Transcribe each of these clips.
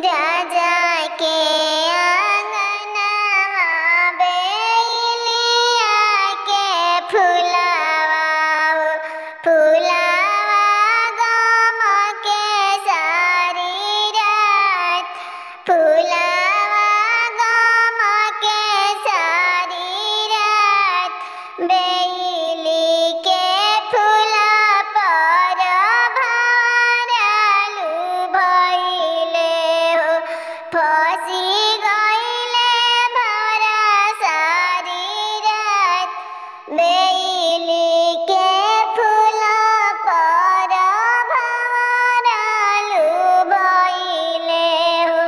राजा के आंगनवा बेलिया के फुलावा फुलावा गम के सारी रात फुलावा गम के सारी रात बेली के फुला पर भारालू भइले हो फसी गइले भरा सारी रात बेली के फुला पर भारालू भइले हो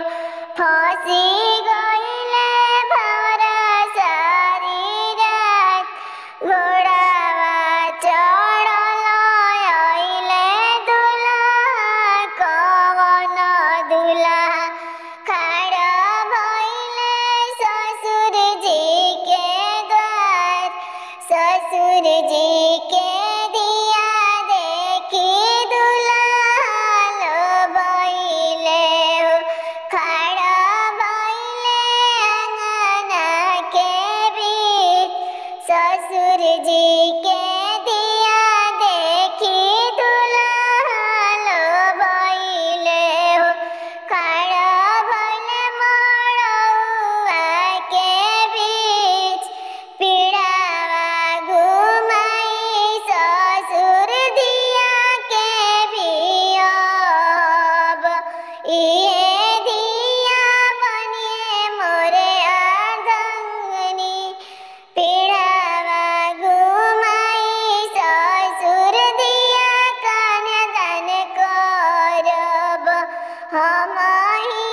फसी गइले भरा सारी रात घोडावा चढल आइले दुलहा कवन दुलहा खड़ा भइले ससुर जी के द्वार ससुर जी के दिया देखी दुलहा लो भइले हो खड़ा भइले अंगना के बीच ससुर जी के दिया देखी दुल्हा लो भइले हो खड़ा भइले मड़उआ के बीच पीड़ावा घुमाई ससुर दिया के बियाब इहे दिया बनिए मोरे अर्धांगिनी पीड़ावा घुमाई ससुर दिया कन्यादान करब हमहि